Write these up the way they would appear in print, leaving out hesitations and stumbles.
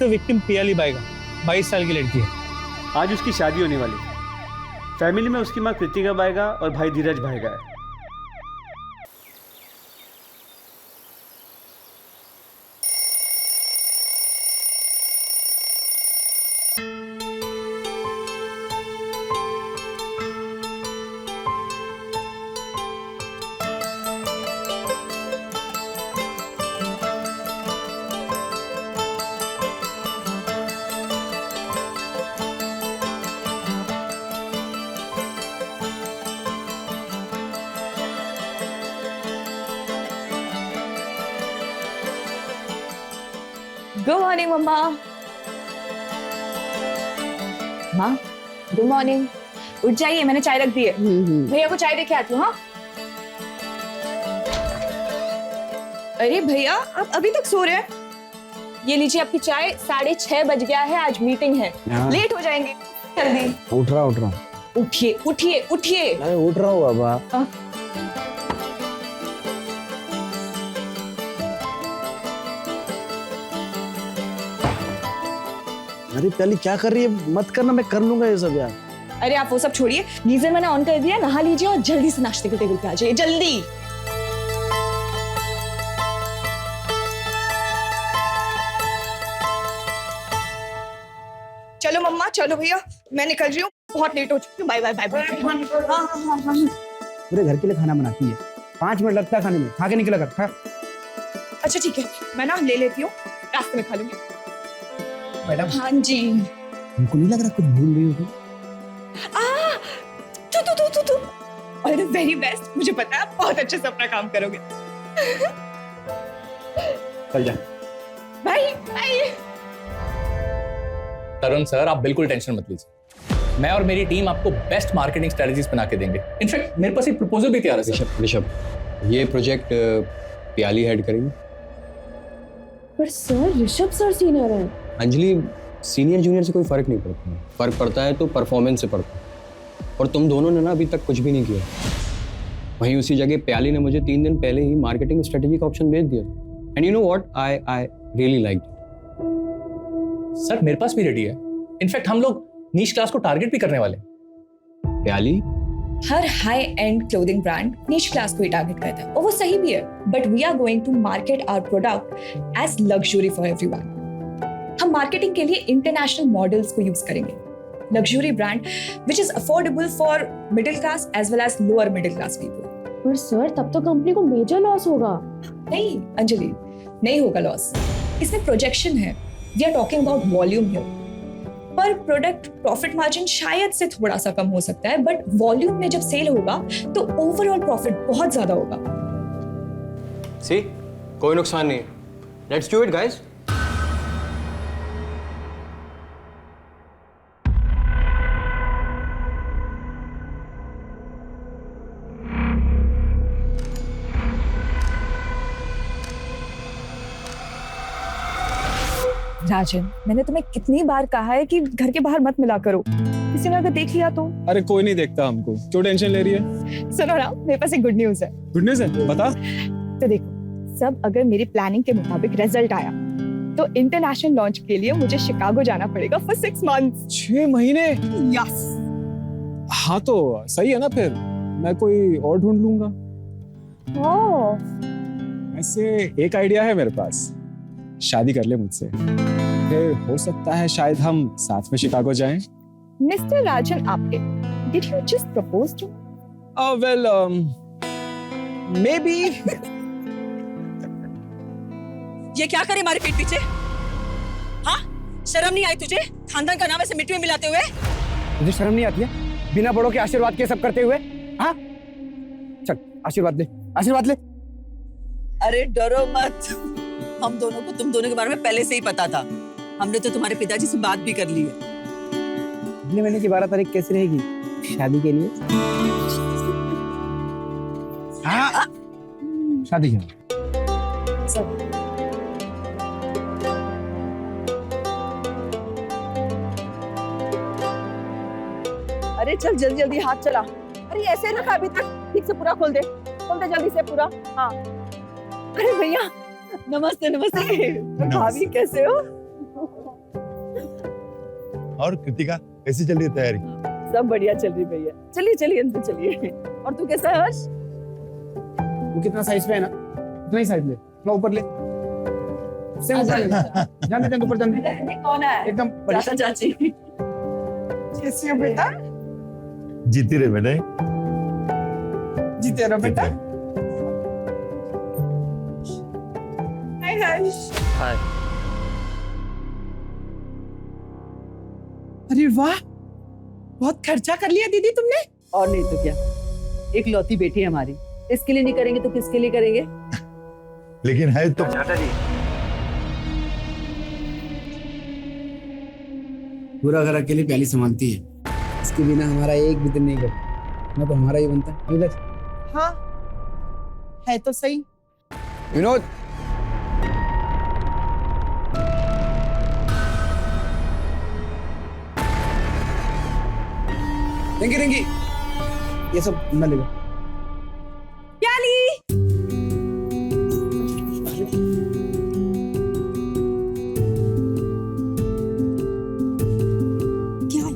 The victim Piyali Baiga, 22 साल की लड़की है। आज उसकी शादी होने वाली है। फैमिली में उसकी माँ कृतिका बाइगा और भाई धीरज बाइगा है। गुड मॉर्निंग मम्मा। माँ गुड मॉर्निंग। उठ जाइए, मैंने चाय रख दी है। भैया को चाय देके आती हूँ। हाँ अरे भैया आप अभी तक सो रहे हैं? ये लीजिए आपकी चाय। 6:30 बज गया है, आज मीटिंग है, लेट हो जाएंगे। जल्दी उठ रहा उठिए उठिए उठिए। अरे उठ रहा हूँ बाबा। अरे प्याली क्या कर रही है? मत करना, मैं कर लूंगा ये सब यार। अरे आप वो सब छोड़िए, गीजर मैंने ऑन कर दिया, नहा लीजिए और जल्दी से नाश्ते के टेबल पे आ जाइए, जल्दी। चलो मम्मा, चलो भैया, मैं निकल रही हूँ, बहुत लेट हो चुकी हूँ। Bye bye bye bye. हाँ। पूरे घर के लिए खाना बनाती है, 5 मिनट लगता है खाने में, खा के निकला कर। खा। अच्छा ठीक है, मैं ना ले लेती हूँ, रास्ते में खा लूंगी। मैडम। हाँ जी। हमको नहीं लग रहा कुछ भूल रही हो? तू अरे वेरी बेस्ट, मुझे पता है आप बहुत अच्छे से अपना काम करोगे। चल जा। Bye bye. तरुण सर, आप बिल्कुल टेंशन मत लीजिए, मैं और मेरी टीम आपको बेस्ट मार्केटिंग स्ट्रेटजीज बना के देंगे। इनफैक्ट मेरे पास एक प्रपोजल भी तैयार है सर। ऋषभ, ये प्रोजेक्ट प्याली हेड करेंगे। पर सर ऋषभ सर सीनियर है। अंजलि, सीनियर जूनियर से कोई फर्क नहीं पड़ता, फर्क पड़ता है तो परफॉर्मेंस से पड़ता है। और तुम दोनों ने ना अभी तक कुछ भी नहीं किया। वहीं उसी जगह प्याली ने मुझे 3 दिन पहले ही मार्केटिंग स्ट्रेटेजी का ऑप्शन भेज दिया। And you know what, I really like it. Sir मेरे पास भी रेडी है, इनफैक्ट हम लोग नीश क्लास को टारगेट भी करने वाले हैं। प्याली हर high end clothing brand niche class को ही टारगेट करता है और वो सही भी है, but we are going to market our product as luxury for everyone. हम मार्केटिंग के लिए इंटरनेशनल मॉडल्स को यूज करेंगे, luxury brand which is affordable for middle class as well as lower middle class people. पर sir तब तो company को major loss होगा। नहीं अंजलि, नहीं होगा लॉस, इसमें प्रोजेक्शन है। We are talking about volume here. पर प्रोडक्ट प्रॉफिट मार्जिन शायद से थोड़ा सा कम हो सकता है, बट वॉल्यूम में जब सेल होगा तो ओवरऑल प्रॉफिट बहुत ज्यादा होगा। सी, कोई नुकसान नहीं है। Let's do it guys. Rajan, मैंने तुम्हें कितनी बार कहा है कि घर के बाहर मत मिला करो, किसी ने अगर देख लिया तो। अरे कोई नहीं देखता हमको, क्यों टेंशन ले रही है? सुनो ना, मेरे पास एक गुड न्यूज है। गुड न्यूज़ है, बता। तो देखो, सब अगर मेरी प्लानिंग के मुताबिक रिजल्ट आया तो इंटरनेशनल लॉन्च के लिए मुझे शिकागो जाना पड़ेगा फॉर 6 मंथ्स। 6 महीने? यस। हाँ तो सही है ना, फिर मैं कोई और ढूंढ लूंगा। ऐसे एक आइडिया है मेरे पास, शादी कर ले मुझसे, फिर हो सकता है शायद हम साथ में शिकागो जाएं। मिस्टर राजन आपके, did you just propose to? Well maybe. ये क्या करे हमारे पीठ पीछे? हाँ, शर्म नहीं आई तुझे? खानदान का नाम ऐसे मिट्टी में मिलाते हुए। तुझे शर्म नहीं आती है? बिना बड़ों के आशीर्वाद के सब करते हुए। हाँ चल आशीर्वाद ले, आशीर्वाद ले। अरे डरो मत, हम दोनों को तुम दोनों के बारे में पहले से ही पता था। हमने तो तुम्हारे पिताजी से बात भी कर ली है। अगले महीने की 12 तारीख कैसी रहेगी शादी के लिए? हाँ शादी के अरे चल जल्दी जल्दी हाथ चला। अरे ऐसे रखा अभी तक, ठीक से पूरा खोल दे जल्दी से पूरा। हाँ अरे भैया नमस्ते नमस्ते। भाभी कैसे हो? और कृतिका कैसी चल रही है तैयारी? सब बढ़िया चल रही भैया। चलिए चलिए अंदर चलिए। और तू कैसा है हर्ष? वो कितना साइज पे है ना, उतना ही साइज ले, थोड़ा ऊपर ले, से ऊपर ले, जाने दे ऊपर जाने दे। कौन है? एकदम चाचा चाची। कैसे हो बेटा? जीती रहे बेटे। जीते रहो बेटा। हाय हाय। हाय। अरे वाह, बहुत खर्चा कर लिया दीदी तुमने। और नहीं तो क्या, एक लौती बेटी है हमारी, इसके लिए नहीं करेंगे तो किसके लिए करेंगे? लेकिन है तो चाचा जी पूरा घर अकेली प्याली संभालती है, इसके बिना हमारा एक भी दिन नहीं कटता, ना तो हमारा ही बनता है। हाँ है तो सही। विनोद, रिंकी रिंकी, ये सब न लेगा। प्याली क्या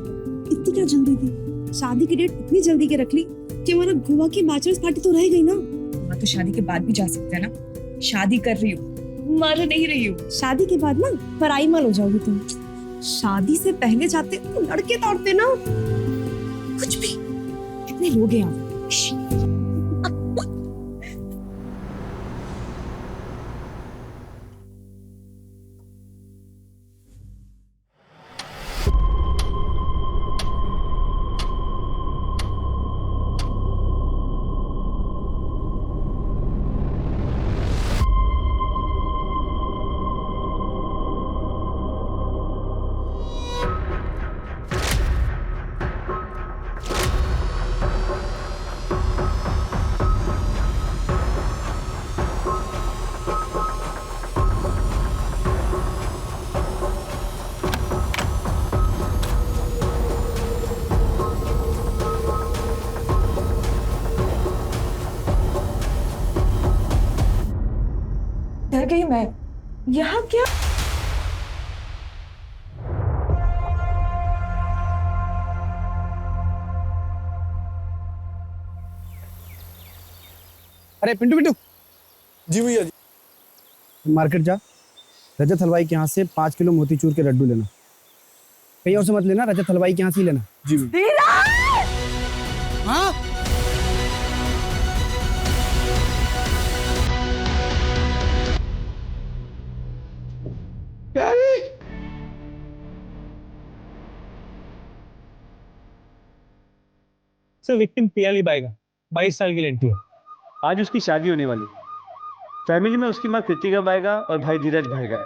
इतनी क्या जल्दी थी? शादी की डेट इतनी जल्दी के रख ली कि हमारा गोवा की बैचलर्स पार्टी तो रह गई ना। मैं तो शादी के बाद भी जा सकते हैं ना। शादी कर रही हूँ, मर नहीं रही हूँ। शादी के बाद ना पराई माल हो जाओगी तुम। शादी से पहले जाते तो लड़के तोड़ते ना, कुछ भी इतने लोग हैं यहाँ। डर गई मैं। यहाँ क्या? अरे पिंटू पिंटू, जी भैया जी। मार्केट जा, रजत हलवाई के यहाँ से 5 किलो मोतीचूर के लड्डू लेना। कहीं और से मत लेना, रजत हलवाई के यहाँ से ही लेना। जी भैया। हाँ सर विक्टिम पियाली बाएगा, 22 साल की लड़की है। आज उसकी शादी होने वाली। फैमिली में उसकी माँ कृतिका बाएगा और भाई धीरज भाएगा है।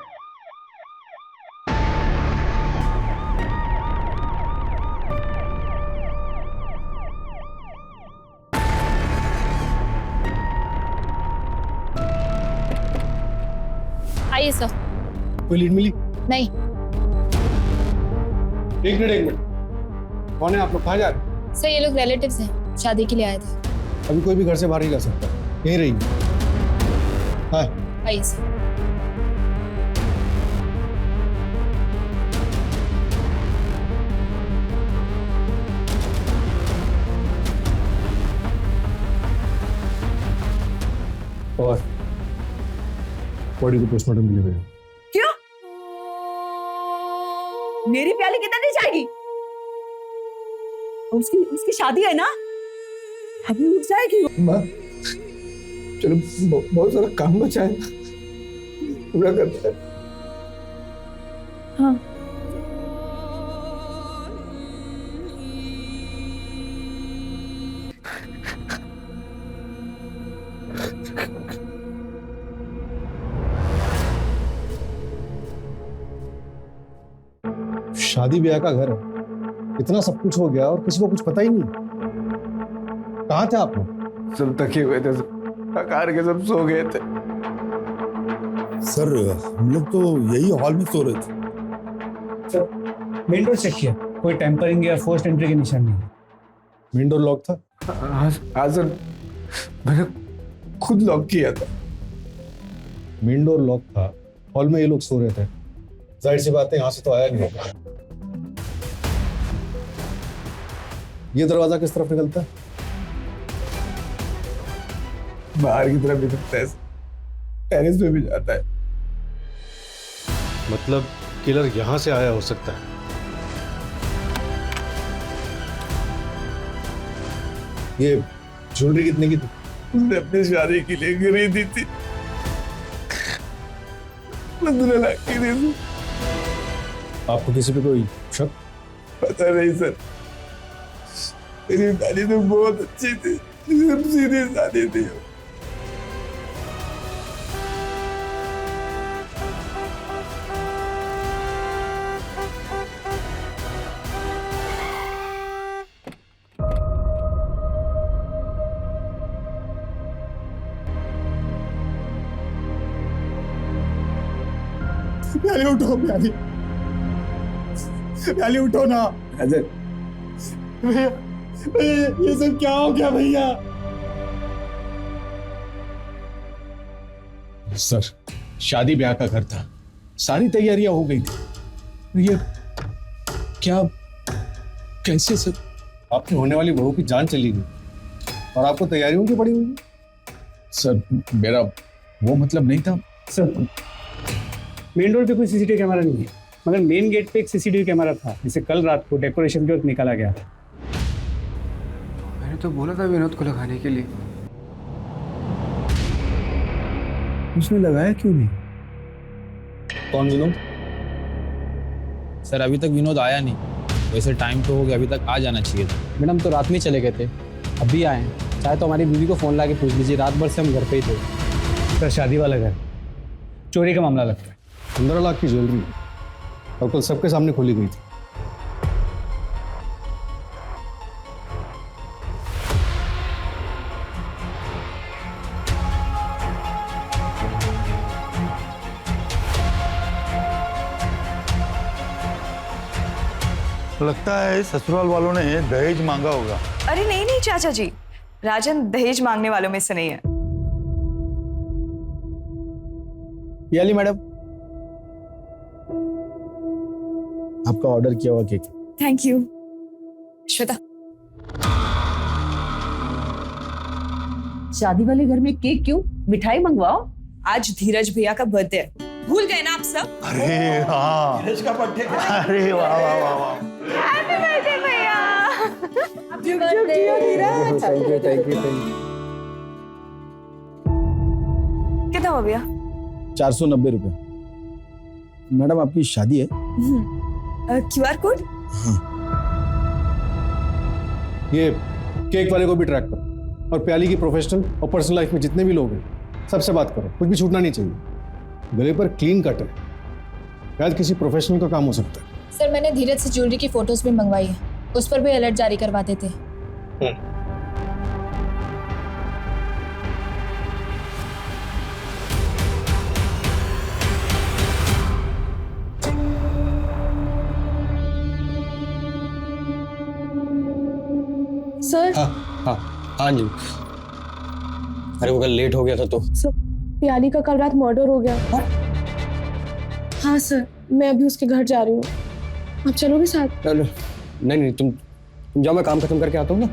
आइए सर। कोई लीड मिली? नहीं। एक मिनट। कौन है आप लोग, कहाँ जा रहे हैं? सर ये लोग रिलेटिव्स हैं, शादी के लिए आए थे। अभी कोई भी घर से बाहर नहीं जा सकता, यहीं रहिए। हाँ आइए सर। और बॉडी को पोस्टमार्टम के लिए भेजो। क्यों? मेरी प्याली किधर नहीं जाएगी? उसकी शादी है ना, अभी उठ जाएगी। माँ चलो, बहुत सारा काम बचा है, पूरा करते हैं। हाँ शादी ब्याह का घर है, इतना सब कुछ हो गया और किसी को कुछ पता ही नहीं। कहाँ थे आप लोग? सब थके हुए थे, थकार के सब सो गए थे। सर हम लोग तो यही हॉल में सो रहे थे। मेन डोर चेक किया, कोई टेम्परिंग या फोर्स्ड एंट्री के निशान नहीं। मेन डोर लॉक था? हाँ सर, मैंने खुद लॉक किया था। मेन डोर लॉक था, हॉल में ये लोग सो रहे थे, जाहिर सी बात है यहाँ से तो आया नहीं होगा। ये दरवाजा किस तरफ निकलता है? बाहर की तरफ निकलता है, टेरेस पे भी जाता है। मतलब किलर यहाँ से आया हो सकता है। ये ज्वेलरी कितने की थी? उसने अपनी शादी के लिए खरीदी थी, 15 लाख की थी। आपको किसी पे कोई शक? पता नहीं सर, मेरी शादी तो बहुत अच्छी थी, सिर्फ सीधी शादी थी। प्याली उठो, प्याली प्याली उठो ना। अजय, भैया भैया, ये सब क्या हो गया भैया? सर, शादी ब्याह का घर था, सारी तैयारियां हो गई थी। ये क्या, कैसे सर? आपकी होने वाली बहू की जान चली गई और आपको तैयारियों की पड़ी हुई? सर मेरा वो मतलब नहीं था। सर मेन रोड पे कोई सीसीटीवी कैमरा नहीं है, मगर मेन गेट पे एक सीसीटीवी कैमरा था जिसे कल रात को डेकोरेशन के वक्त निकाला गया था। मैंने तो बोला था विनोद को लगाने के लिए। उसने लगाया क्यों नहीं? कौन विनोद? सर अभी तक विनोद आया नहीं, वैसे टाइम तो हो गया, अभी तक आ जाना चाहिए था। मैडम तो रात में ही चले गए थे, अभी आए हैं। चाहे तो हमारी बीवी को फोन ला के पूछ लीजिए, रात भर से हम घर पे ही थे। सर शादी वाला घर, चोरी का मामला लगता है। 15 लाख की ज्वेलरी और कल सबके सामने खोली गई थी। लगता है ससुराल वालों ने दहेज मांगा होगा। अरे नहीं नहीं चाचा जी, राजन दहेज मांगने वालों में से नहीं है। याली मैडम, आपका ऑर्डर किया हुआ केक। Thank you. श्वेता, शादी वाले घर में केक क्यों? मिठाई मंगवाओ, आज धीरज भैया का बर्थडे है। भूल गए ना आप सब? अरे हाँ, धीरज का बर्थडे। अरे वाह वाह वाह वाह, हैप्पी बर्थडे भैया। Thank you. कितना हो भैया? 490 रुपए। मैडम आपकी शादी है? QR code? ये केक वाले को भी ट्रैक करो और प्याली की प्रोफेशनल और पर्सनल लाइफ में जितने भी लोग हैं सबसे बात करो, कुछ भी छूटना नहीं चाहिए। गले पर क्लीन कट है, शायद किसी प्रोफेशनल का काम हो सकता है। सर मैंने धीरज से ज्वेलरी की फोटोज भी मंगवाई है, उस पर भी अलर्ट जारी करवाते थे। सर हाँ जी। अरे वो कल लेट हो गया था तो। सर प्याली का कल रात मर्डर हो गया। हाँ सर, मैं अभी उसके घर जा रही हूँ, आप चलोगे साथ? नहीं, तुम जाओ, मैं काम खत्म करके आता हूँ ना।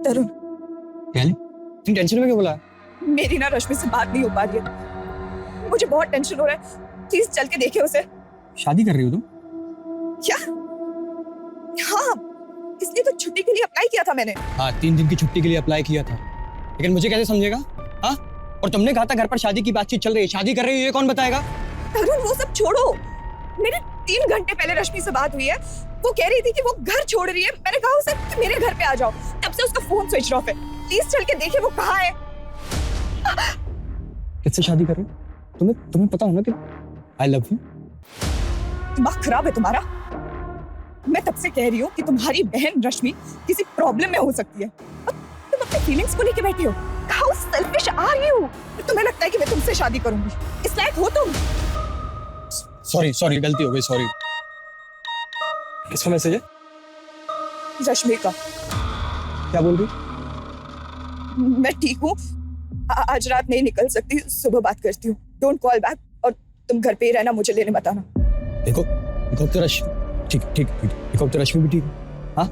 तरुण, तुम टेंशन में क्यों बोला? मेरी ना रश्मि से बात नहीं हो पा रही है, मुझे बहुत टेंशन हो रहा है। प्लीज चल के देखिए उसे। शादी कर रही हो तुम? क्या? हाँ, इसलिए तो छुट्टी के लिए अप्लाई किया था मैंने। हाँ, 3 दिन की छुट्टी के लिए अप्लाई किया था, लेकिन मुझे कैसे समझेगा? हाँ, और तुमने कहा था घर पर शादी की बातचीत चल रही है, शादी कर रही है, ये कौन बताएगा? तरुण वो सब छोड़ो, मेरे 3 घंटे पहले रश्मि से बात हुई है, वो कह रही थी कि वो घर छोड़ रही है। मैंने कहा उसे कि मेरे घर पे आ जाओ, तब से उसका फोन स्विच ऑफ है। प्लीज चल के देखिए वो कहाँ है। किससे शादी कर रही हो? तुम्हें पता हो ना कि आई लव यू। दिमाग खराब है तुम्हारा? मैं तब से कह रही हूँ कि तुम्हारी बहन रश्मि किसी प्रॉब्लम में हो सकती है और तुम अपनी फीलिंग्स को लेके बैठी हो। How selfish are you? तुम्हें लगता है कि मैं तुमसे शादी करूंगी? इस लायक हो तुम? सॉरी, गलती हो गई, सॉरी। किसका मैसेज है? रश्मि का। क्या बोल रही? मैं ठीक हूँ, आज रात नहीं निकल सकती, सुबह बात करती हूँ। डोंट कॉल बैक और तुम घर पे ही रहना, मुझे लेने बताना। देखो देखो तो रश्मि ठीक ठीक ठीक देखो तो रश्मि भी ठीक है। हाँ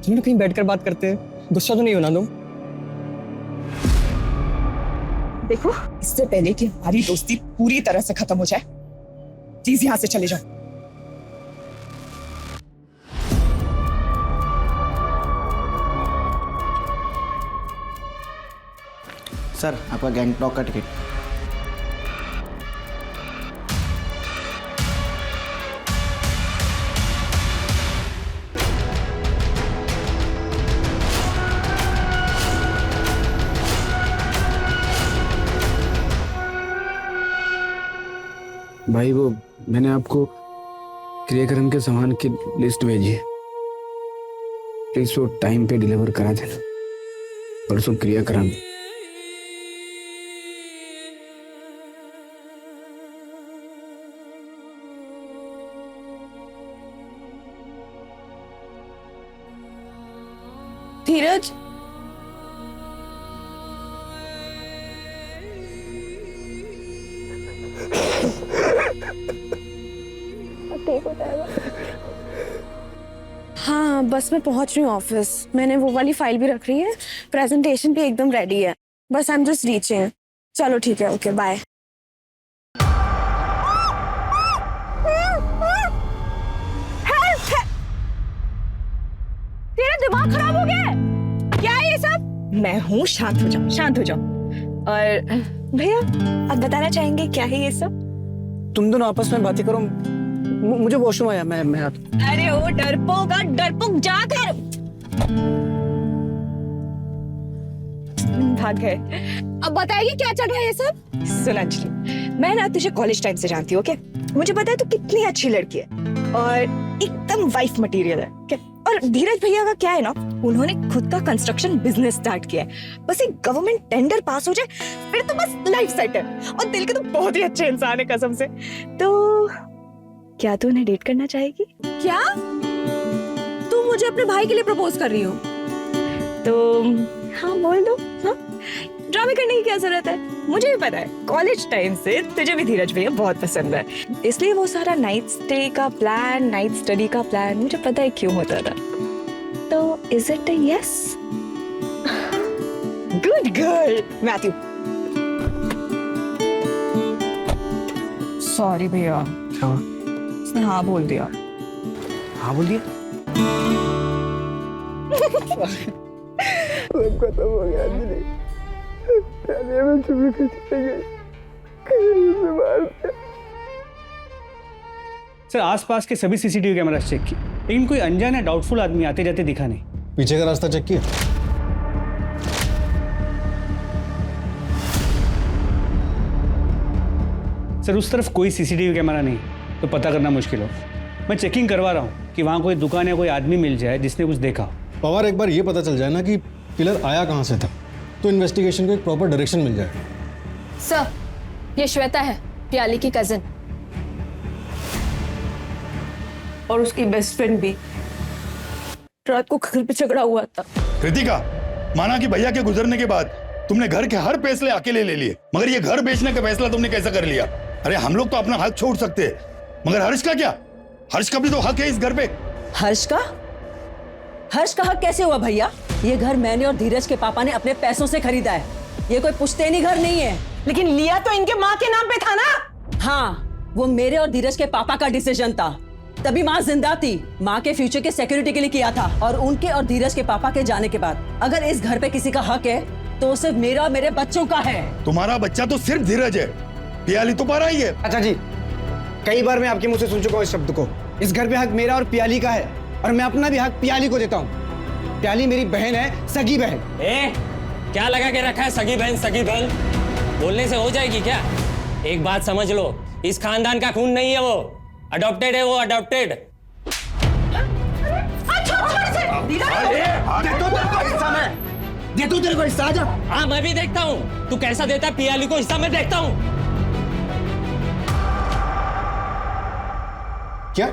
तुम लोग कहीं बैठकर बात करते हैं, गुस्सा तो नहीं होना तुम? देखो, इससे पहले कि हमारी दोस्ती पूरी तरह से खत्म हो जाए, प्लीज यहाँ से चले जाओ। सर, आपका गैंगटॉक का टिकट। भाई वो मैंने आपको क्रियाक्रम के सामान की लिस्ट भेजी है, प्लीज वो टाइम पे डिलीवर करा देना। परसों क्रियाक्रम। धीरज, हाँ बस मैं पहुंच रही हूँ ऑफिस। मैंने वो वाली फाइल भी रख रही है, प्रेजेंटेशन भी एकदम रेडी है, बस आई एम जस्ट रीचिंग। चलो ठीक है, ओके बाय। तेरा दिमाग खराब हो गया है क्या है ये सब? मैं हूँ, शांत हो जाओ, शांत हो जाओ। और भैया, आप बताना चाहेंगे क्या है ये सब? तुम दोनों आपस में बातें करो, मुझे वॉशरूम आया, मैं आता। अरे ओ डरपोक जाकर भाग गए। अब बताएगी क्या चल रहा है ये सब? सुन अंजलि, मैं ना तुझे कॉलेज टाइम से जानती हूँ, ओके? मुझे पता है तू कितनी अच्छी लड़की है और एकदम वाइफ मटेरियल है, ओके? और धीरज भैया का क्या है ना, उन्होंने खुद का कंस्ट्रक्शन बिजनेस स्टार्ट किया है। बस एक गवर्नमेंट टेंडर पास हो जाए फिर तो बस लाइफ सेट है। और दिल के तो बहुत ही अच्छे इंसान है कसम से। तो क्या तू उन्हें डेट करना चाहेगी? क्या तू मुझे अपने भाई के लिए प्रपोज कर रही हो? तो हाँ बोल दो। हाँ, ड्रामे करने की क्या जरूरत है? मुझे भी पता है कॉलेज टाइम से तुझे भी धीरज भैया बहुत पसंद है, इसलिए वो सारा नाइट स्टे का प्लान, नाइट स्टडी का प्लान मुझे पता है क्यों होता था। तो is it a yes? Good girl Matthew. Sorry भैया, उसने हाँ बोल दिया। हाँ बोल दिया? खत्म हो गया अंजलि, पहले मैं चुप के चले गई, सर आसपास के सभी सीसीटीवी कैमरा चेक किए, लेकिन कोई अनजान या डाउटफुल आदमी आते जाते दिखा नहीं। पीछे का रास्ता चेक किया? सर उस तरफ कोई सीसीटीवी कैमरा नहीं, तो पता करना मुश्किल हो। मैं चेकिंग करवा रहा हूँ कि वहाँ कोई दुकान या कोई आदमी मिल जाए जिसने कुछ देखा हो। पवार, एक बार ये पता चल जाए ना कि किलर आया कहाँ से था, तो इन्वेस्टिगेशन को एक प्रॉपर डायरेक्शन मिल जाए। सर ये श्वेता है, प्याली की कजिन, और उसकी बेस्ट फ्रेंड भी। रात को घर पे झगड़ा हुआ था। कृतिका, माना कि भैया के गुजरने के बाद तुमने घर के हर फैसले अकेले ले लिए, मगर ये घर बेचने का फैसला तुमने कैसे कर लिया? अरे हम लोग तो अपना हक छोड़ सकते हैं, मगर हर्ष का क्या? हर्ष का भी तो हक है इस घर पे। हर्ष का हक कैसे हुआ भैया? ये घर मैंने और धीरज के पापा ने अपने पैसों से खरीदा है, ये कोई पुश्तैनी घर नहीं है। लेकिन लिया तो इनके माँ के नाम पे था ना? हाँ, वो मेरे और धीरज के पापा का डिसीजन था, तभी माँ जिंदा थी। माँ के फ्यूचर के सिक्योरिटी के लिए किया था, और उनके और धीरज के पापा के जाने के बाद अगर इस घर पे किसी का हक है तो सिर्फ मेरा और मेरे बच्चों का है। तुम्हारा बच्चा तो सिर्फ धीरज है, पियाली तो पारा ही है। अच्छा जी, कई बार मैं आपके मुंह से सुन चुका हूँ इस शब्द को। इस घर पे हक मेरा और पियाली का है, और मैं अपना भी हक पियाली को देता हूँ। प्याली मेरी बहन है, सगी बहन। क्या लगा के रखा है सगी बहन सगी बहन? बोलने से हो जाएगी क्या? एक बात समझ लो, इस खानदान का खून नहीं है वो, अडॉप्टेड है वो, अडॉप्टेड। दे तू तेरे को हिस्सा, आजा। हाँ मैं भी देखता हूँ तू कैसा देता है पियाली को हिस्सा, मैं देखता हूँ। क्या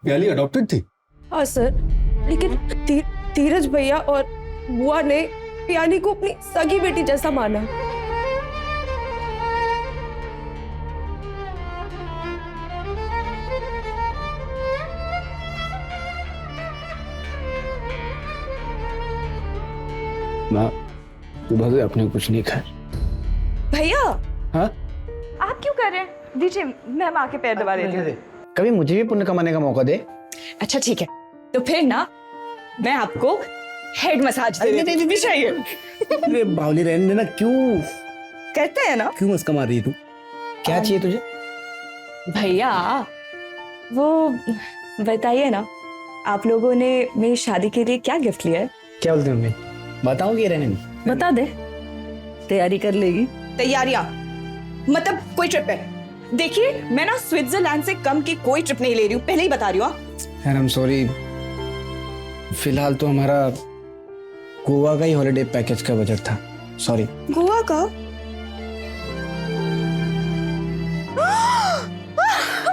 पियाली अडॉप्टेड थी? हाँ सर, लेकिन धीरज भैया और बुआ ने पियाली को अपनी सगी बेटी जैसा माना। माँ सुबह से आपने कुछ नहीं खाया। भैया हाँ, आप क्यों कर रहे हैं? दीजिए, मैं माँ के पैर दबा देती हूँ। कभी मुझे भी पुण्य कमाने का मौका दे। अच्छा ठीक है, तो फिर ना मैं आपको हेड मसाज दे देती हूँ। चाहिए? अरे बावली रहने देना, क्यों कहते हैं ना, क्यों मस्का मार रही है तू? क्या चाहिए तुझे? भैया वो बताइए ना, आप लोगों ने मेरी शादी के लिए क्या गिफ्ट लिया है? क्या बोलते हैं मम्मी? बताओगे रहने नहीं? बता दे, तैयारी कर लेगी। तैयारियां मतलब कोई ट्रिप है? देखिए, मैं ना स्विट्जरलैंड से कम की कोई ट्रिप नहीं ले रही हूँ, पहले ही बता रही हूँ। यार आई एम सॉरी, फिलहाल तो हमारा गोवा का ही हॉलिडे पैकेज का बजट था। सॉरी। गोवा का?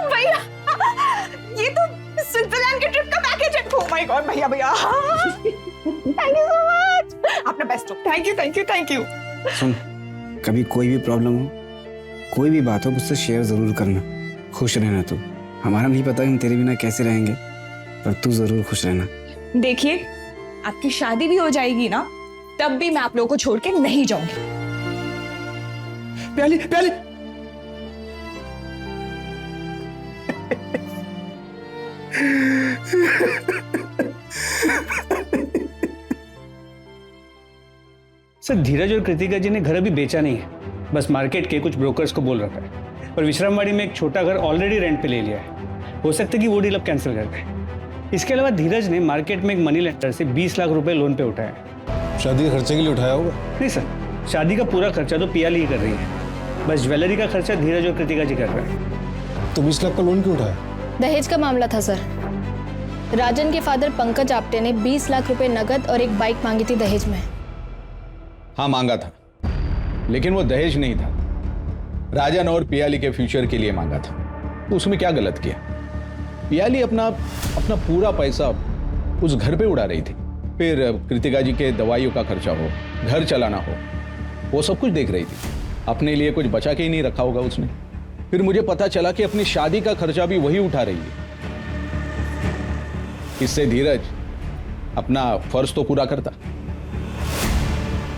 भैया, ये तो स्विट्जरलैंड के ट्रिप का पैकेज है। ओह माय गॉड भैया, भैया थैंक यू सो मच, आपने बेस्ट हो। Thank you thank you thank you. सुन, कभी कोई भी प्रॉब्लम हो, कोई भी बात हो, मुझसे शेयर जरूर करना। खुश रहना तू। हमारा नहीं पता हम तेरे बिना कैसे रहेंगे, पर तू जरूर खुश रहना। देखिए, आपकी शादी भी हो जाएगी ना, तब भी मैं आप लोगों को छोड़ के नहीं जाऊंगी। प्याली प्याली सर, धीरज और कृतिका जी ने घर अभी बेचा नहीं है, बस मार्केट के कुछ ब्रोकर्स को बोल रखा है। और विश्रामवाड़ी में एक छोटा घर ऑलरेडी रेंट पे ले लिया है। हो सकता है कि वो डील अब कैंसिल कर दें। इसके अलावा धीरज ने मार्केट में एक मनी लेंडर से 20 लाख रुपए लोन पे उठाया है। शादी के खर्चे के लिए उठाया होगा? नहीं सर, शादी का पूरा खर्चा तो पियाली ही कर रही है, बस ज्वेलरी का खर्चा धीरज और कृतिका जी कर रहे हैं। तो 20 लाख का लोन क्यों उठाया? दहेज का मामला था सर। राजन के फादर पंकज आप्टे ने 20 लाख रुपए नगद और एक बाइक मांगी थी दहेज में। हाँ मांगा था, लेकिन वो दहेज नहीं था, राजन और पियाली के फ्यूचर के लिए मांगा था। तो उसमें क्या गलत किया? पियाली अपना पूरा पैसा उस घर पे उड़ा रही थी, फिर कृतिका जी के दवाइयों का खर्चा हो, घर चलाना हो, वो सब कुछ देख रही थी। अपने लिए कुछ बचा के ही नहीं रखा होगा उसने। फिर मुझे पता चला कि अपनी शादी का खर्चा भी वही उठा रही है। इससे धीरज अपना फर्ज तो पूरा करता।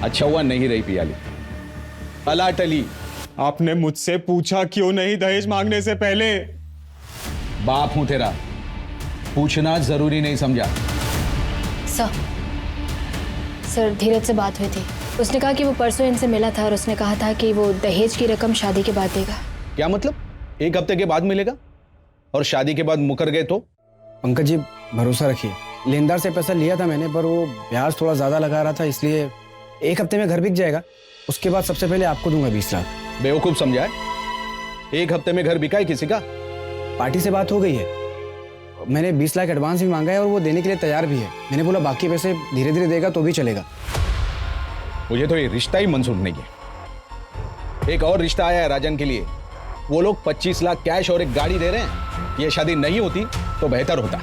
अच्छा हुआ नहीं रही पियाली, अला टली। आपने मुझसे पूछा क्यों नहीं दहेज मांगने से पहले? बाप हूं तेरा, पूछना जरूरी नहीं समझा? सर, धीरज से बात हुई थी, उसने कहा कि वो परसों इनसे मिला था और उसने कहा था कि वो दहेज की रकम शादी के बाद देगा। क्या मतलब? 1 हफ्ते के बाद मिलेगा और शादी के बाद मुकर गए तो? पंकज जी भरोसा रखिए, लेनदार से पैसा लिया था मैंने, पर वो ब्याज थोड़ा ज्यादा लगा रहा था, इसलिए 1 हफ्ते में घर बिक जाएगा। उसके बाद सबसे पहले आपको दूंगा 20 लाख। बेवकूफ समझा है? 1 हफ्ते में घर बिका है किसी का? पार्टी से बात हो गई है, मैंने 20 लाख एडवांस भी मांगा है और वो देने के लिए तैयार भी है। मैंने बोला बाकी पैसे धीरे धीरे देगा तो भी चलेगा। मुझे तो ये रिश्ता ही मंजूर नहीं है। एक और रिश्ता आया है राजन के लिए, वो लोग 25 लाख कैश और एक गाड़ी दे रहे हैं। ये शादी नहीं होती तो बेहतर होता।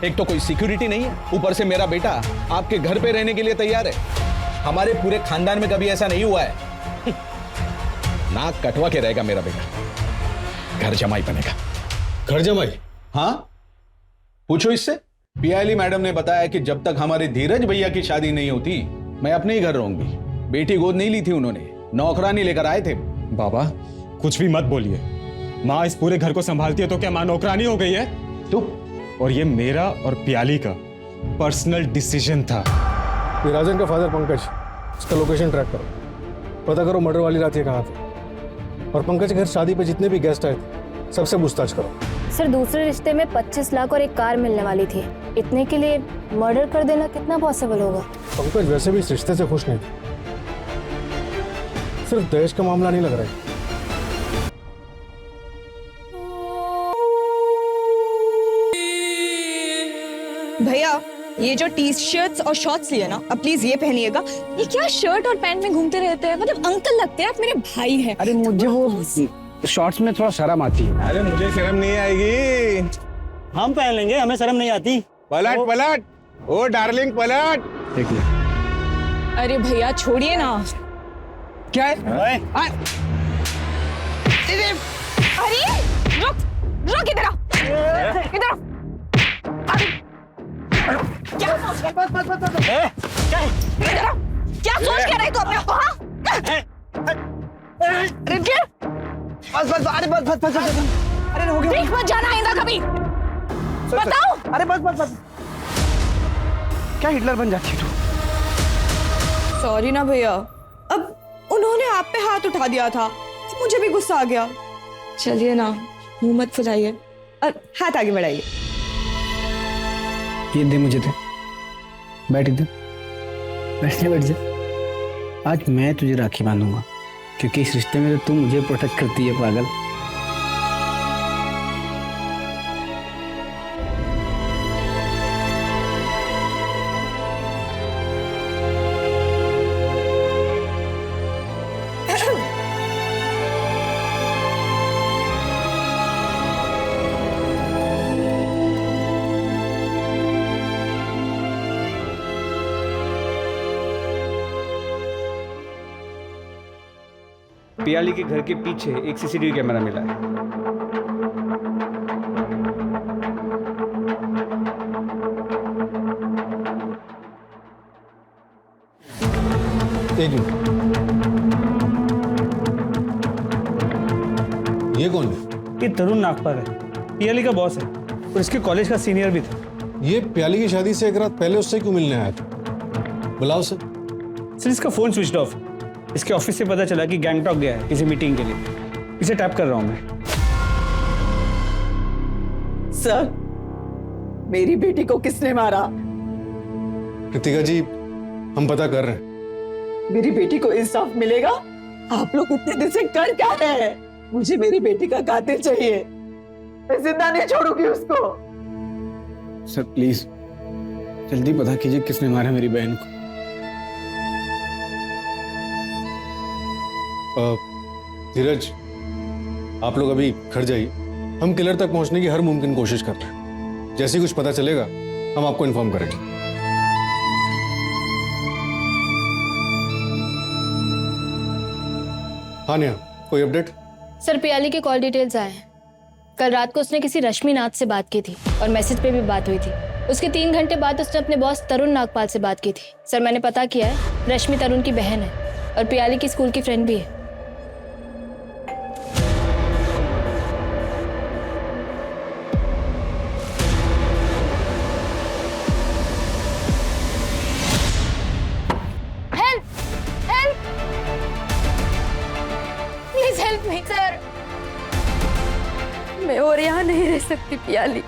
एक तो कोई सिक्योरिटी नहीं है, ऊपर से मेरा बेटा आपके घर पे रहने के लिए तैयार है। हमारे पूरे खानदान में कभी ऐसा नहीं हुआ है। नाक कटवा के रहेगा मेरा बेटा, घर जमाई बनेगा। घर जमाई? हाँ, पूछो इससे। पियाली मैडम ने बताया कि जब तक हमारे धीरज भैया की शादी नहीं होती मैं अपने ही घर रहूंगी। बेटी गोद नहीं ली थी उन्होंने, नौकरानी लेकर आए थे। बाबा कुछ भी मत बोलिए, माँ इस पूरे घर को संभालती है तो क्या माँ नौकरानी हो गई है? तू और ये मेरा और पियाली का पर्सनल डिसीजन था। ये राजन का फादर पंकज, उसका लोकेशन ट्रैक करो, पता करो मर्डर वाली रात ये कहाँ थे, और पंकज के घर शादी पे जितने भी गेस्ट आए थे सबसे पूछताछ करो। सर, दूसरे रिश्ते में 25 लाख और एक कार मिलने वाली थी, इतने के लिए मर्डर कर देना कितना पॉसिबल होगा? पंकज वैसे भी इस रिश्ते से खुश नहीं थे, सिर्फ दहेज का मामला नहीं लग रहा है। भैया, ये जो टी शर्ट्स और शॉर्ट्स लिए ना, अब प्लीज ये पहनिएगा। ये क्या शर्ट और पैंट में घूमते रहते हैं? मतलब अंकल लगते हैं आप, मेरे भाई हैं। अरे मुझे वो शॉर्ट्स में थोड़ा शर्म आती है। अरे मुझे शर्म नहीं आएगी। हम पहन लेंगे, हमें शर्म नहीं आती। पलट पलट, ओ डार्लिंग पलट। देख ले। अरे भैया छोड़िए ना। क्या है? अरे रुक रुक, इधर आ, इधर आ। क्या सोच रहे? इधर आ। क्या सोच के रहे तू अपने को? हाँ? रिंकी, बस अरे बस अरे हो गया। बीच मत जाना आइंदा कभी। बताओ। अरे बस क्या हिटलर बन जाती है तू? सॉरी ना भैया, अब उन्होंने आप पे हाथ उठा दिया था, मुझे भी गुस्सा आ गया। चलिए ना, मुंह मत फुलाइए और हाथ आगे बढ़ाइए। ये दे मुझे, दे। बैठ इधर, बैठ जा। आज मैं तुझे राखी बांधूंगा, क्योंकि इस रिश्ते में तो तू मुझे प्रोटेक्ट करती है पागल। पियाली के घर के पीछे एक सीसीटीवी कैमरा मिला है। एक मिनट, ये कौन है? ये तरुण नागपाल है, पियाली का बॉस है और इसके कॉलेज का सीनियर भी था। ये प्याली की शादी से एक रात पहले उससे क्यों मिलने आया था? बुलाओ सर। सर इसका फोन स्विच ऑफ है। इसके ऑफिस से पता चला कि गैंगटॉक गया है किसी मीटिंग के लिए। इसे टैप कर रहा हूं मैं। सर, मेरी बेटी को किसने मारा? कृतिका जी, हम पता कर रहे हैं। मेरी बेटी को इंसाफ मिलेगा? आप लोग इतने दिन से कर क्या रहे हैं? मुझे मेरी बेटी का कातिल चाहिए। मैं जिंदा नहीं छोड़ूंगी उसको। सर प्लीज जल्दी पता कीजिए किसने मारा मेरी बहन को। धीरज, आप लोग अभी घर जाइए, हम किलर तक पहुंचने की हर मुमकिन कोशिश कर रहे हैं। जैसे ही कुछ पता चलेगा हम आपको इन्फॉर्म करेंगे। हाँ नेहा, कोई अपडेट? सर पियाली के कॉल डिटेल्स आए हैं। कल रात को उसने किसी रश्मि नाथ से बात की थी और मैसेज पे भी बात हुई थी। उसके 3 घंटे बाद उसने अपने बॉस तरुण नागपाल से बात की थी। सर मैंने पता किया है, रश्मि तरुण की बहन है और पियाली की स्कूल की फ्रेंड भी है। Help help, please help me sir. मैं और यहाँ नहीं रह सकती पियाली,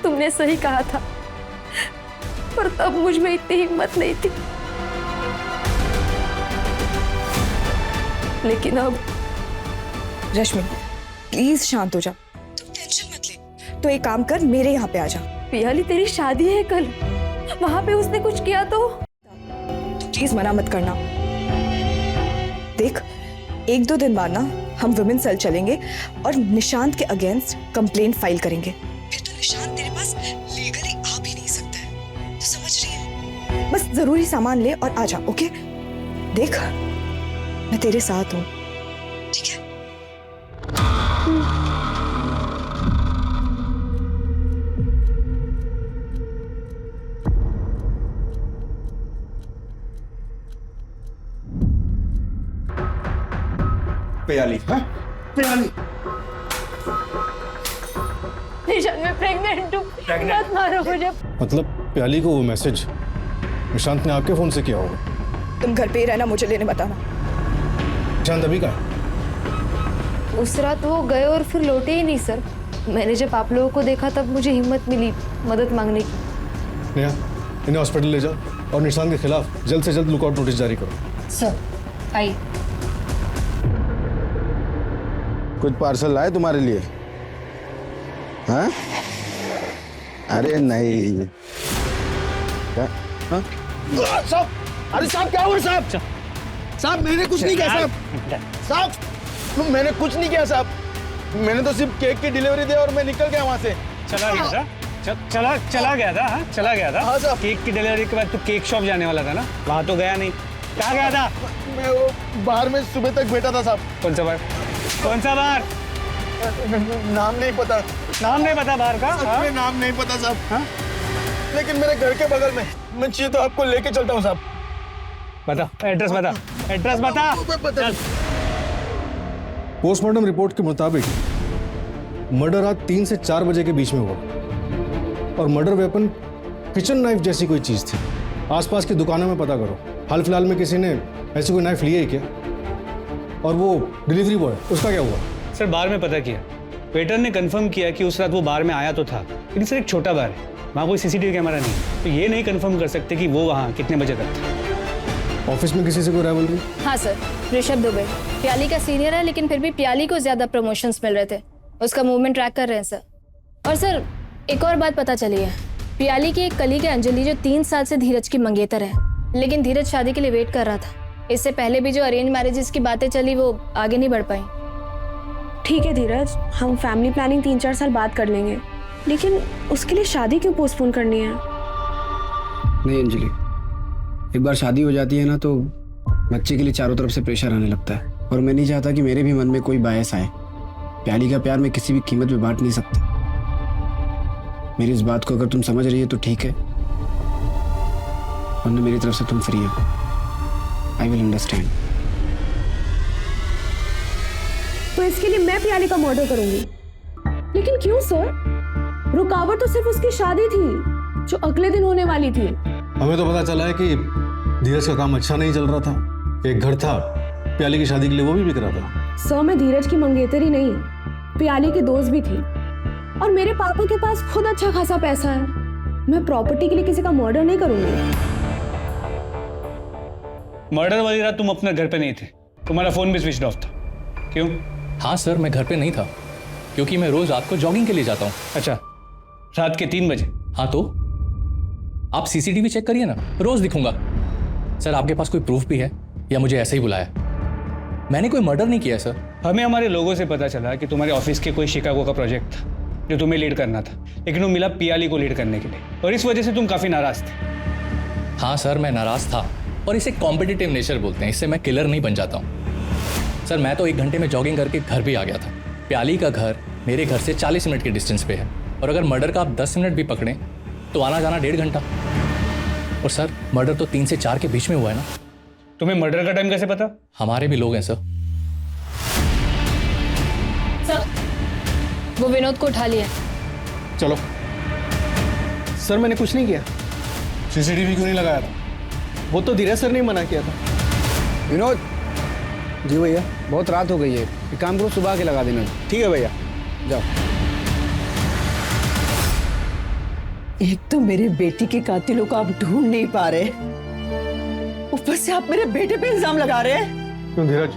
तुमने सही कहा था, पर तब मुझ में इतनी हिम्मत नहीं थी। लेकिन अब रश्मि प्लीज शांत हो जा, तुम टेंशन मत ले। तो एक काम कर, मेरे यहाँ पे आ जा। पियाली तेरी शादी है कल, वहां पे उसने कुछ किया तो प्लीज मना मत करना। देख 1-2 दिन बाद ना हम वुमेन सेल चलेंगे और निशांत के अगेंस्ट कंप्लेंट फाइल करेंगे। फिर तो निशांत तेरे पास लीगली आ भी नहीं सकता है, तो समझ रही है? बस जरूरी सामान ले और आ जा, ओके? देख मैं तेरे साथ हूँ, ठीक है? पियाली, हाँ? पियाली, निशान मैं प्रेग्नेंट हूँ, मत मारो मुझे। मतलब प्याली को वो मैसेज निशांत ने आपके फोन से किया होगा? तुम घर पे ही रहना, मुझे लेने बताना। निशांत अभी कहाँ है? उस रात वो गए और फिर लौटे ही नहीं सर। मैंने जब आप लोगों को देखा तब मुझे हिम्मत मिली मदद मांगने की। नेहा, इन्हें हॉस्पिटल ले जाओ और निशांत के खिलाफ जल्द से जल्द लुकआउट नोटिस जारी करो। सर आइए। कुछ पार्सल लाए तुम्हारे लिए? हाँ? अरे नहीं। क्या? हाँ? साहब, अरे साहब क्या हुआ साहब? साहब मैंने कुछ नहीं किया साहब। साहब मैंने कुछ नहीं किया साहब, मैंने तो सिर्फ केक की डिलीवरी दी और मैं निकल गया वहां से। चला गया? चला गया था। हाँ चला गया था। हाँ साहब। केक की डिलीवरी के बाद तू केक शॉप जाने वाला था ना, वहां तो गया नहीं। कहाँ गया था? मैं वो बाहर में सुबह तक बैठा था साहब। कौन सा बार? कौन सा बार? नाम नहीं पता। नाम नहीं पता बाहर का? सच में नाम नहीं पता साहब। हाँ? लेकिन मेरे घर के बगल में, मैं चाहिए तो आपको लेके चलता हूँ साहब। बता एड्रेस, बता एड्रेस, बता। चल। पोस्टमार्टम रिपोर्ट के मुताबिक मर्डर रात 3 से 4 बजे के बीच में हुआ और मर्डर वेपन किचन नाइफ जैसी कोई चीज थी। आसपास की दुकानों में पता करो, हाल फिलहाल में किसी ने ऐसी कोई नाइफ ली है क्या? और वो डिलीवरी बॉय, उसका क्या हुआ? सर बार में पता किया, वेटर ने कंफर्म किया कि उस रात वो बार में आया तो था, लेकिन सर एक छोटा बार है, वहाँ कोई सीसीटीवी कैमरा नहीं, तो ये नहीं कंफर्म कर सकते कि वो वहाँ कितने बजे तक था। ऑफिस में किसी से कोई राइवलरी? हाँ सर, ऋषभ दुबे प्याली का सीनियर है, लेकिन फिर भी प्याली को ज्यादा प्रमोशंस मिल रहे थे, उसका मूवमेंट ट्रैक कर रहे हैं सर। और सर एक और बात पता चली है, प्याली की एक कलीग है अंजलि, जो 3 साल से धीरज की मंगेतर है, लेकिन धीरज शादी के लिए वेट कर रहा था। इससे पहले भी जो अरेंज मैरिजेस की बातें चली वो आगे नहीं बढ़ पाई। ठीक है धीरज, हम फैमिली प्लानिंग 3-4 साल बाद कर लेंगे, लेकिन उसके लिए शादी क्यों पोस्टपोन करनी है? नहीं अंजलि, एक बार शादी हो जाती है ना तो बच्चे के लिए चारों तरफ से प्रेशर आने लगता है, और मैं नहीं चाहता कि मेरे भी मन में कोई बायस आए। प्याली का प्यार मैं किसी भी कीमत पे बांट नहीं सकता। मेरी इस बात को अगर तुम समझ रही है तो ठीक है, वरना मेरी तरफ से तुम फ्री हो। I will understand. तो इसके लिए मैं प्याली का मर्डर करूंगी? लेकिन क्यों सर? रुकावट तो सिर्फ उसकी शादी थी जो अगले दिन होने वाली थी। हमें तो पता चला है कि धीरज का काम अच्छा नहीं चल रहा था। एक घर था प्याली की शादी के लिए, वो भी बिक रहा था। सर मैं धीरज की मंगेतर ही नहीं, प्याली की दोस्त भी थी, और मेरे पापा के पास खुद अच्छा खासा पैसा है। मैं प्रॉपर्टी के लिए किसी का मर्डर नहीं करूंगी। मर्डर वाली रात तुम अपने घर पे नहीं थे, तुम्हारा फोन भी स्विच ऑफ था, क्यों? हाँ सर, मैं घर पे नहीं था क्योंकि मैं रोज रात को जॉगिंग के लिए जाता हूँ। अच्छा, रात के 3 बजे? हाँ तो आप सीसीटीवी चेक करिए ना, रोज दिखूंगा। सर आपके पास कोई प्रूफ भी है या मुझे ऐसे ही बुलाया? मैंने कोई मर्डर नहीं किया सर। हमें हमारे लोगों से पता चला कि तुम्हारे ऑफिस के कोई शिकागो का प्रोजेक्ट था जो तुम्हें लीड करना था, लेकिन वो मिला पियाली को लीड करने के लिए, और इस वजह से तुम काफी नाराज थे। हाँ सर, मैं नाराज था, और इसे कॉम्पिटिटिव नेचर बोलते हैं, इससे मैं किलर नहीं बन जाता हूँ। सर मैं तो 1 घंटे में जॉगिंग करके घर भी आ गया था। प्याली का घर मेरे घर से 40 मिनट के डिस्टेंस पे है, और अगर मर्डर का आप 10 मिनट भी पकड़ें तो आना जाना 1.5 घंटा। और सर मर्डर तो 3 से 4 के बीच में हुआ है ना। तुम्हें मर्डर का टाइम कैसे पता? हमारे भी लोग हैं सर। सर वो विनोद को उठा लिया। चलो। सर मैंने कुछ नहीं किया। सीसीटीवी क्यों नहीं लगाया था? वो तो धीरज सर ने मना किया था। विनोद जी भैया, बहुत रात हो गई है, एक काम करो सुबह के लगा देना। ठीक है भैया, जाओ। एक तो मेरे बेटी के कातिलों को आप ढूंढ नहीं पा रहे, ऊपर से आप मेरे बेटे पे इल्जाम लगा रहे हैं। क्यों धीरज,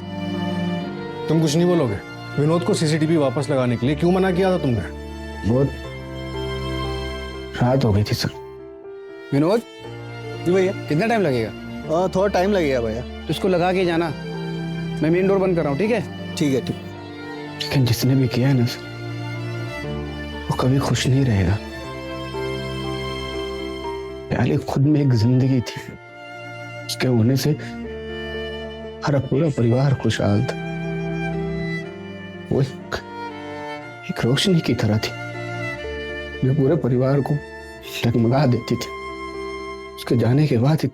तुम कुछ नहीं बोलोगे? विनोद को सीसीटीवी वापस लगाने के लिए क्यों मना किया था तुमने? बहुत रात हो गई थी सर। विनोद जी भैया। कितना टाइम लगेगा? थोड़ा टाइम लगेगा भैया। तो इसको लगा के जाना, मैं मेन डोर बंद कर रहा हूँ। ठीक है? ठीक है। लेकिन जिसने भी किया है ना सर, वो कभी खुश नहीं रहेगा। प्याली खुद में एक जिंदगी थी, उसके होने से हमारा पूरा परिवार खुशहाल था। वो एक रोशनी की तरह थी जो पूरे परिवार को डगमगा देती थी। उसके जाने के बाद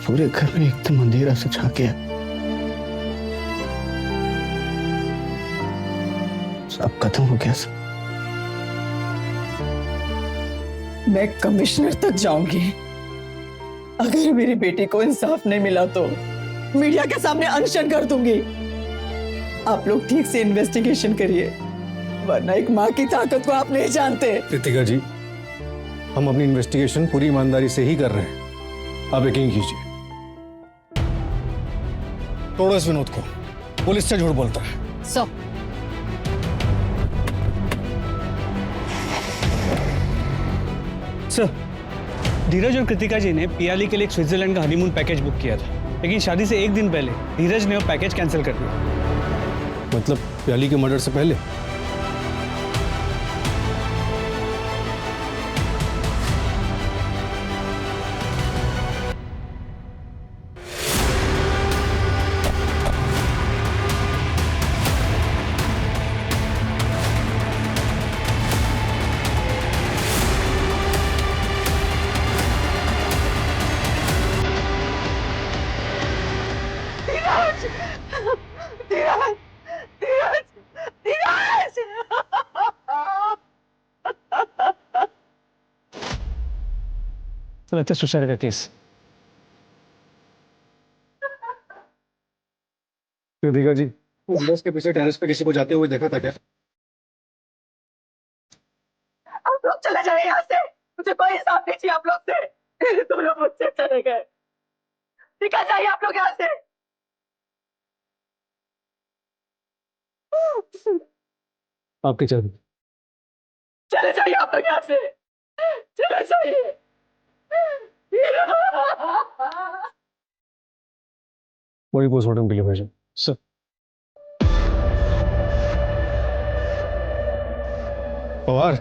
पूरे घर में एकदम अंधेरा सा छा गया। सब खत्म हो गया सब। मैं कमिश्नर तक जाऊंगी, अगर मेरी बेटी को इंसाफ नहीं मिला तो मीडिया के सामने अनशन कर दूंगी। आप लोग ठीक से इन्वेस्टिगेशन करिए, वरना एक माँ की ताकत को आप नहीं जानते। रितिका जी, हम अपनी इन्वेस्टिगेशन पूरी ईमानदारी से ही कर रहे हैं, आप यकीन कीजिए। तोड़ो इस विनोद को, पुलिस से झूठ बोलता है। सर धीरज और कृतिका जी ने पियाली के लिए एक स्विट्जरलैंड का हनीमून पैकेज बुक किया था, लेकिन शादी से 1 दिन पहले धीरज ने वो पैकेज कैंसिल कर दिया। मतलब प्याली के मर्डर से पहले? धीरज धीरज धीरज सर लगता है सुसाइड का केस। कृतिका जी, बस के पीछे टेरेस पे किसी को जाते हुए देखा था क्या? आप लोग चले जाए यहाँ से, मुझे कोई हिसाब नहीं चाहिए आप लोग से। दोनों मुझसे चले गए, निकल जाइए आप लोग यहाँ से। आपकी चाबी। चले जाइए आप लोग यहाँ से, चले जाइए। वही पोस्टमार्टम के लिए भेजा सर। पवार,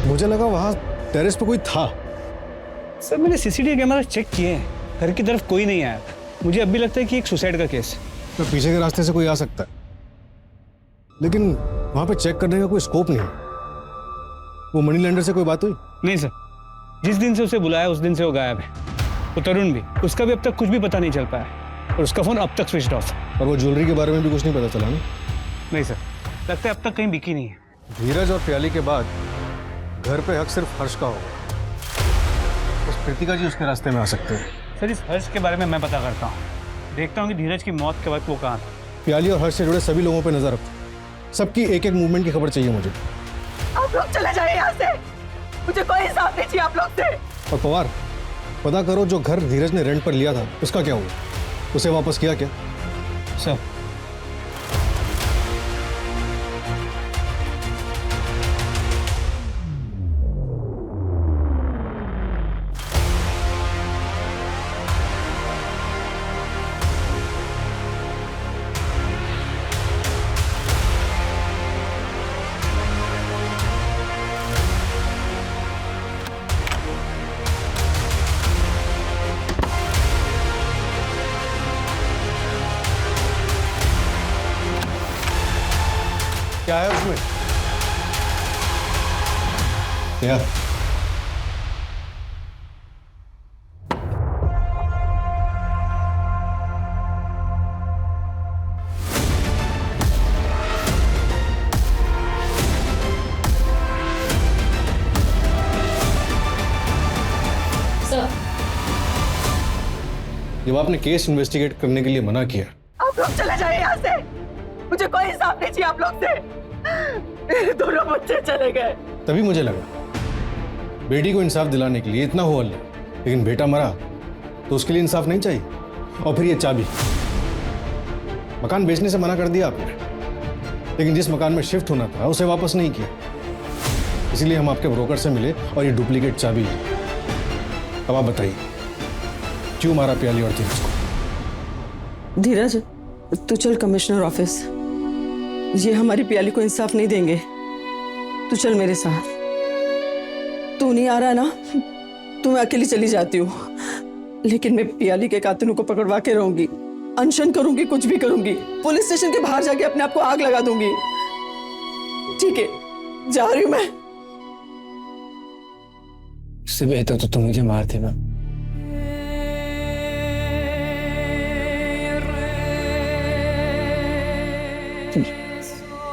मुझे लगा वहां टेरेस पे कोई था। सर मैंने सीसीटीवी कैमरा चेक किए हैं, घर की तरफ कोई नहीं आया। मुझे अब भी लगता है कि एक सुसाइड का केस है। तो पीछे के रास्ते से कोई आ सकता है, लेकिन वहां पे चेक करने का कोई स्कोप नहीं है। वो मनी लैंडर से कोई बात हुई? नहीं सर, जिस दिन से उसे बुलाया उस दिन से वो गायब है। वो तरुण भी, उसका भी अब तक कुछ भी पता नहीं चल पाया और उसका फोन अब तक स्विच ऑफ है। और वो ज्वेलरी के बारे में भी कुछ नहीं पता चला ना? नहीं सर, लगता है अब तक कहीं बिकी नहीं है। धीरज और प्याली के बाद घर पे हक सिर्फ हर्ष का होगा। बस कृतिका जी उसके रास्ते में आ सकते हैं। सर इस हर्ष के बारे में मैं पता करता हूँ, देखता हूँ कि धीरज की मौत के वक्त वो कहाँ था। प्याली और हर्ष से जुड़े सभी लोगों पे नजर रखो, सबकी एक एक मूवमेंट की खबर चाहिए मुझे। आप लोग चले जाइए यहाँ से, मुझे कोई हिसाब नहीं चाहिए आप लोग से। और पवार, पता करो जो घर धीरज ने रेंट पर लिया था उसका क्या हुआ? उसे वापस किया क्या? सर क्या है उसमें? क्या? जब आपने केस इन्वेस्टिगेट करने के लिए मना किया, आप लोग चले जाइए यहाँ से, मुझे कोई हिसाब नहीं चाहिए आप लोग से। मेरे दोनों बच्चे चले गए। तभी मुझे लगा बेटी को इंसाफ दिलाने के लिए इतना हो हल्ला, लेकिन बेटा मरा तो उसके लिए इंसाफ नहीं चाहिए। और फिर ये चाबी, मकान बेचने से मना कर दिया आपने, लेकिन जिस मकान में शिफ्ट होना था उसे वापस नहीं किया। इसीलिए हम आपके ब्रोकर से मिले और ये डुप्लीकेट चाबी है। अब आप बताइए क्यों मारा प्याली और धीरज को? धीरज, तू चल कमिश्नर ऑफिस। ये हमारी प्याली को इंसाफ नहीं देंगे। तू चल मेरे साथ। तू नहीं आ रहा ना तो मैं अकेली चली जाती हूँ, लेकिन मैं प्याली के कातिलों को पकड़वा के रहूंगी, अनशन करूंगी, कुछ भी करूंगी। पुलिस स्टेशन के बाहर जाके अपने आप को आग लगा दूंगी। ठीक है, जा रही हूं मैं। इससे बेहतर तो तुम मुझे मार देना।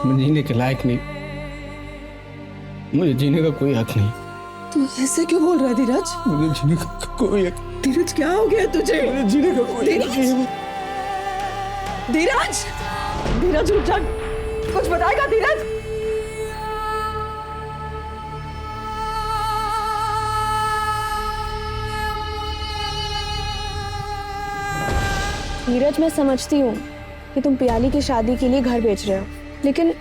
मैं जीने के लायक नहीं, मुझे जीने का कोई हक नहीं। तू ऐसे क्यों बोल रहा है धीरज? मुझे जीने का कोई हक। धीरज क्या हो गया तुझे? मुझे जीने का कोई हक नहीं। धीरज, धीरज उठ जा, कुछ बताएगा धीरज? धीरज, मैं समझती हूँ कि तुम प्याली की शादी के लिए घर बेच रहे हो, लेकिन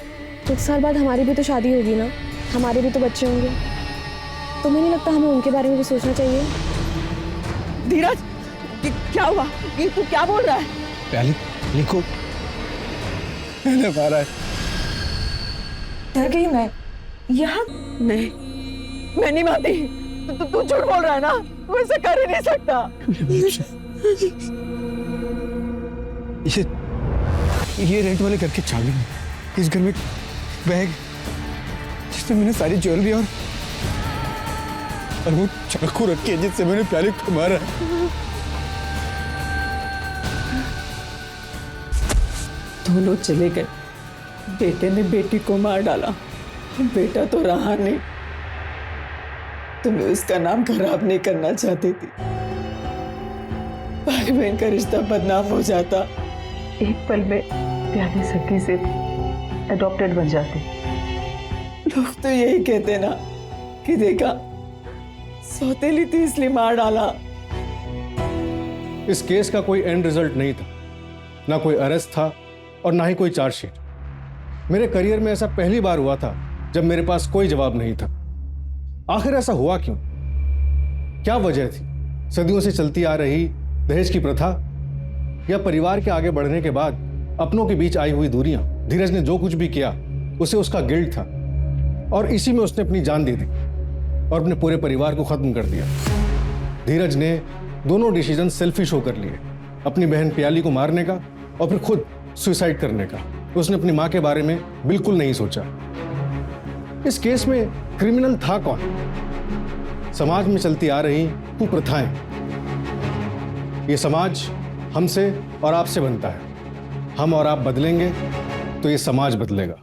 कुछ साल बाद हमारी भी तो शादी होगी ना, हमारे भी तो बच्चे होंगे। तुम्हें नहीं लगता हमें उनके बारे में भी सोचना चाहिए? धीरज, क्या हुआ? ये तू क्या बोल रहा है? प्याली लिखो, मैंने मारा है। डर गई मैं। यहाँ नहीं, मैं नहीं मानती। तू झूठ बोल रहा है ना, तू ऐसा कर ही नहीं सकता। ये रेंट वाले घर की चाबी है। इस घर में बैग जिसमें मैंने सारी ज्वेलरी और वो चाकू रखी है जिससे मैंने प्याली को मारा। दोनों चले गए। बेटे ने बेटी को मार डाला, बेटा तो रहा नहीं। तुम्हें उसका नाम खराब नहीं करना चाहती थी, भाई बहन का रिश्ता बदनाम हो जाता। एक पल में प्याली सखी से अडॉप्टेड बन जाती। लोग तो यही कहते ना कि देखा सौतेली थी इसलिए मार डाला। इस केस का कोई एंड रिजल्ट नहीं था, ना कोई अरेस्ट था और ना ही कोई चार्जशीट। मेरे करियर में ऐसा पहली बार हुआ था जब मेरे पास कोई जवाब नहीं था। आखिर ऐसा हुआ क्यों? क्या वजह थी? सदियों से चलती आ रही दहेज की प्रथा, या परिवार के आगे बढ़ने के बाद अपनों के बीच आई हुई दूरियां? धीरज ने जो कुछ भी किया उसे उसका गिल्ट था और इसी में उसने अपनी जान दे दी और अपने पूरे परिवार को खत्म कर दिया। धीरज ने दोनों डिसीजन सेल्फिश होकर लिए, अपनी बहन प्याली को मारने का और फिर खुद सुसाइड करने का। उसने अपनी मां के बारे में बिल्कुल नहीं सोचा। इस केस में क्रिमिनल था कौन? समाज में चलती आ रही कुप्रथाएं। ये समाज हमसे और आपसे बनता है। हम और आप बदलेंगे तो ये समाज बदलेगा।